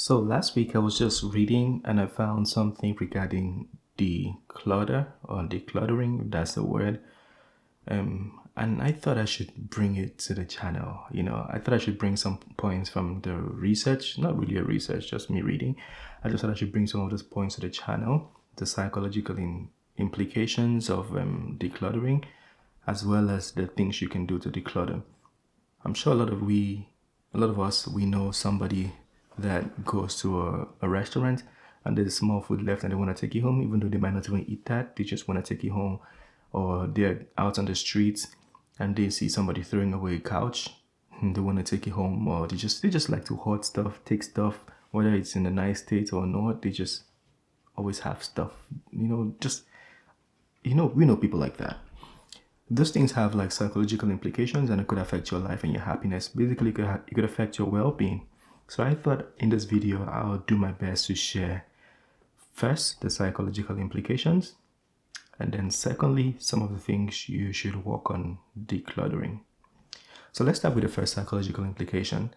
So last week I was just reading and I found something regarding declutter or decluttering, if that's the word. And I thought I should bring it to the channel. I thought I should bring some points from the research, not really a research, just me reading. I just thought I should bring some of those points to the channel, the psychological implications of decluttering, as well as the things you can do to declutter. I'm sure a lot of us, we know somebody that goes to a restaurant and there's small food left and they want to take it home, even though they might not even eat that. They just want to take it home, or they're out on the streets and they see somebody throwing away a couch and they want to take it home, or they just like to hoard stuff, take stuff, whether it's in a nice state or not. They just always have stuff, we know people like that. Those things have like psychological implications and it could affect your life and your happiness. Basically, it could affect your well-being. So I thought in this video, I'll do my best to share first the psychological implications, and then secondly, some of the things you should work on decluttering. So let's start with the first psychological implication.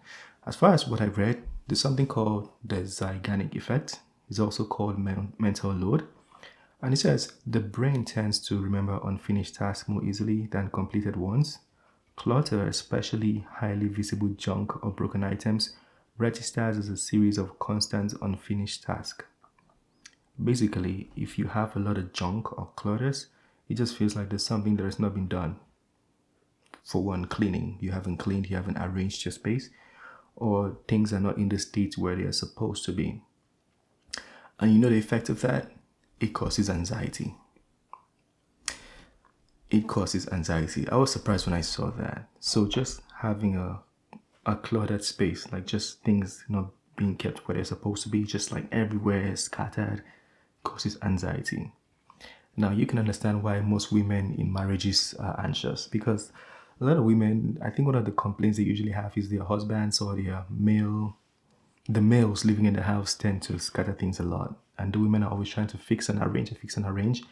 As far as what I've read, there's something called the Zeigarnik effect. It's also called mental load. And it says the brain tends to remember unfinished tasks more easily than completed ones. Clutter, especially highly visible junk or broken items, registers as a series of constant unfinished tasks. Basically, if you have a lot of junk or clutters, it just feels like there's something that has not been done. For one, cleaning. You haven't cleaned, you haven't arranged your space, or things are not in the state where they are supposed to be. And you know the effect of that? It causes anxiety. It causes anxiety. I was surprised when I saw that. So just having a cluttered space, like just things not being kept where they're supposed to be, just like everywhere scattered, causes anxiety. Now you can understand why most women in marriages are anxious, because a lot of women, I think one of the complaints they usually have is their husbands or the males living in the house tend to scatter things a lot, and the women are always trying to fix and arrange,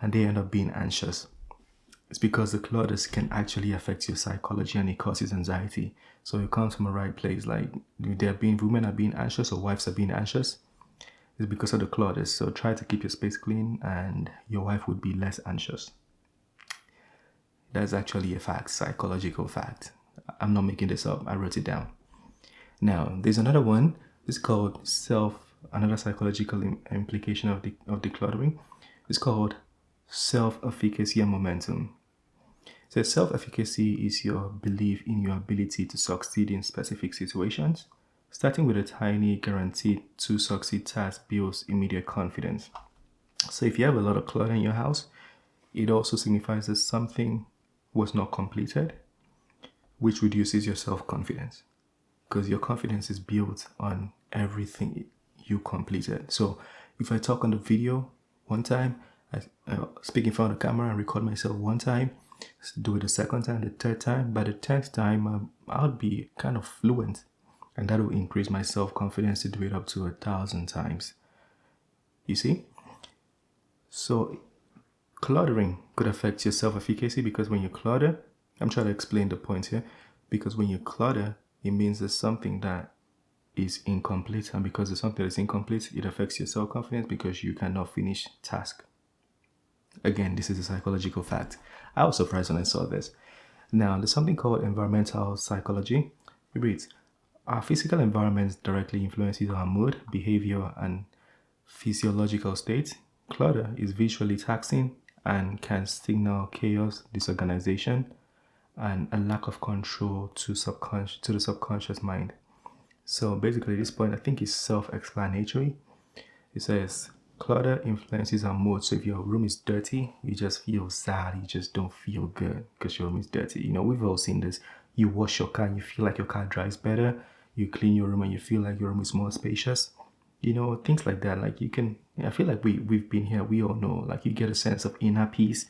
and they end up being anxious. It's because the clutters can actually affect your psychology and it causes anxiety. So it comes from a right place. Like women are being anxious or wives are being anxious, it's because of the clutters. So try to keep your space clean and your wife would be less anxious. That's actually a fact, psychological fact. I'm not making this up. I wrote it down. Now, there's another one. It's called another psychological implication of decluttering. It's called self-efficacy and momentum. So self-efficacy is your belief in your ability to succeed in specific situations. Starting with a tiny guaranteed to succeed task builds immediate confidence. So if you have a lot of clutter in your house, it also signifies that something was not completed, which reduces your self-confidence, because your confidence is built on everything you completed. So if I talk on the video one time, I speak in front of the camera and record myself one time, do it the second time, the third time. By the 10th time, I'll be kind of fluent, and that will increase my self-confidence to do it up to 1,000 times. You see? So cluttering could affect your self-efficacy, because when you clutter, I'm trying to explain the point here, because when you clutter, it means there's something that is incomplete, and because there's something that's incomplete, it affects your self-confidence because you cannot finish task. Again, this is a psychological fact. I was surprised when I saw this. Now, there's something called environmental psychology. It reads, our physical environment directly influences our mood, behavior, and physiological state. Clutter is visually taxing and can signal chaos, disorganization, and a lack of control to the subconscious mind. So basically, this point I think is self-explanatory. It says clutter influences our mood. So if your room is dirty, you just feel sad. You just don't feel good because your room is dirty. we've all seen this. You wash your car and you feel like your car dries better. You clean your room and you feel like your room is more spacious. Things like that. Like I feel like we've been here. We all know. Like you get a sense of inner peace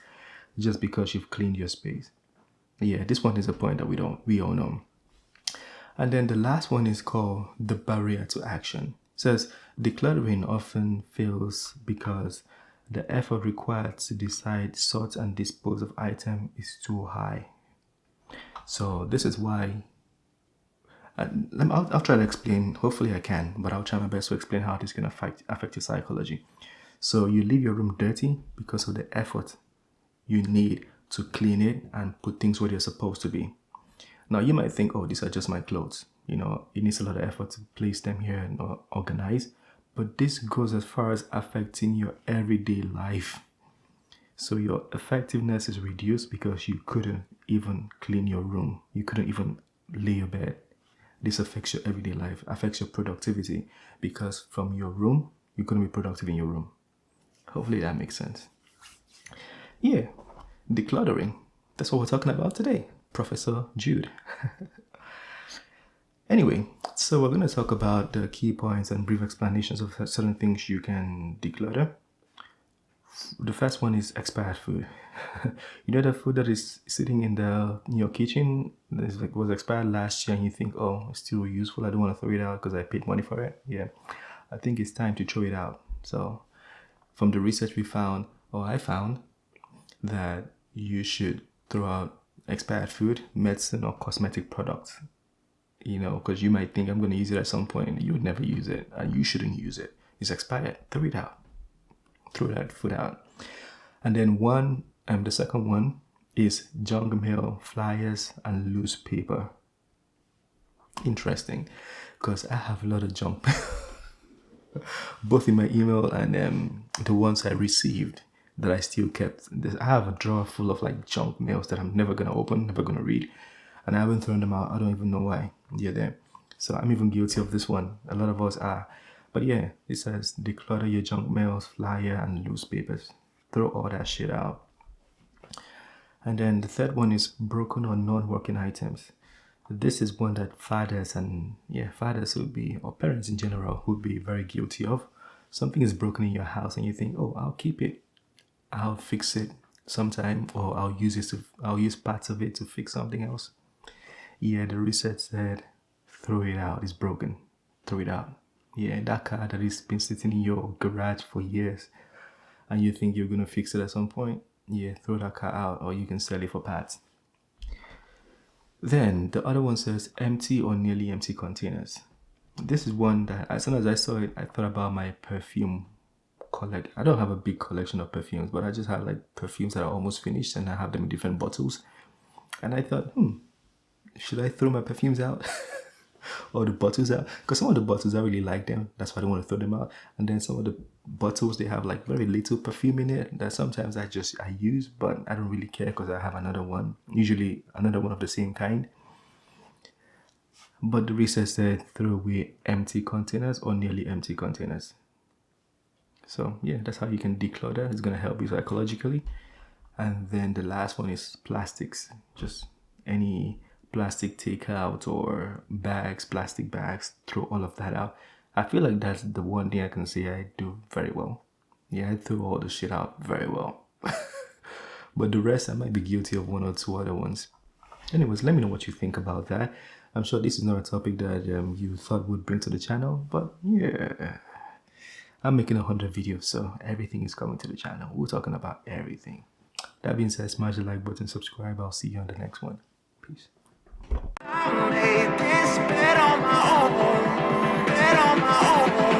just because you've cleaned your space. Yeah, this one is a point that we all know. And then the last one is called the barrier to action. It says decluttering often fails because the effort required to decide, sort, and dispose of item is too high. So this is why I'll try to explain. Hopefully I can, but I'll try my best to explain how this can affect your psychology. So you leave your room dirty because of the effort you need to clean it and put things where they're supposed to be. Now you might think, oh, these are just my clothes. It needs a lot of effort to place them here and organize. But this goes as far as affecting your everyday life. So your effectiveness is reduced because you couldn't even clean your room. You couldn't even lay your bed. This affects your everyday life, affects your productivity, because from your room, you're going to be productive in your room. Hopefully that makes sense. Yeah, decluttering. That's what we're talking about today, Professor Jude. Anyway, so we're going to talk about the key points and brief explanations of certain things you can declutter. The first one is expired food. The food that is sitting in your kitchen was expired last year, and you think, oh, it's still useful. I don't want to throw it out because I paid money for it. Yeah, I think it's time to throw it out. So, from the research I found that you should throw out expired food, medicine, or cosmetic products. Because you might think I'm going to use it at some point, and you would never use it, and you shouldn't use it. It's expired. Throw it out. Throw that food out. And then the second one is junk mail, flyers, and loose paper. Interesting, because I have a lot of junk, both in my email and the ones I received that I still kept. I have a drawer full of junk mails that I'm never gonna open, never gonna read, and I haven't thrown them out. I don't even know why they're there. So I'm even guilty of this one. A lot of us are. But yeah, it says declutter your junk mails, flyer, and loose papers. Throw all that shit out. And then the third one is broken or non-working items. This is one that fathers would be, or parents in general, would be very guilty of. Something is broken in your house and you think, oh, I'll keep it. I'll fix it sometime, or I'll use parts of it to fix something else. Yeah, the research said, throw it out. It's broken. Throw it out. Yeah, that car that has been sitting in your garage for years and you think you're going to fix it at some point, yeah, throw that car out, or you can sell it for parts. Then the other one says empty or nearly empty containers. This is one that as soon as I saw it, I thought about my perfume collect. I don't have a big collection of perfumes, but I just have perfumes that are almost finished and I have them in different bottles. And I thought, should I throw my perfumes out? Or the bottles out, because some of the bottles I really like them, that's why I don't want to throw them out. And then some of the bottles, they have very little perfume in it that sometimes I use, but I don't really care because I have another one, usually another one of the same kind. But the research said throw away empty containers or nearly empty containers. So yeah, that's how you can declutter. It's going to help you psychologically. And then the last one is plastics, just any plastic takeout or plastic bags, throw all of that out. I feel like that's the one thing I can say I do very well. Yeah, I threw all the shit out very well. But the rest, I might be guilty of one or two other ones. Anyways, let me know what you think about that. I'm sure this is not a topic that you thought would bring to the channel, but yeah, I'm making 100 videos, so everything is coming to the channel. We're talking about everything. That being said, smash the like button, subscribe. I'll see you on the next one. Peace. I made this bet on my own, bet on my own.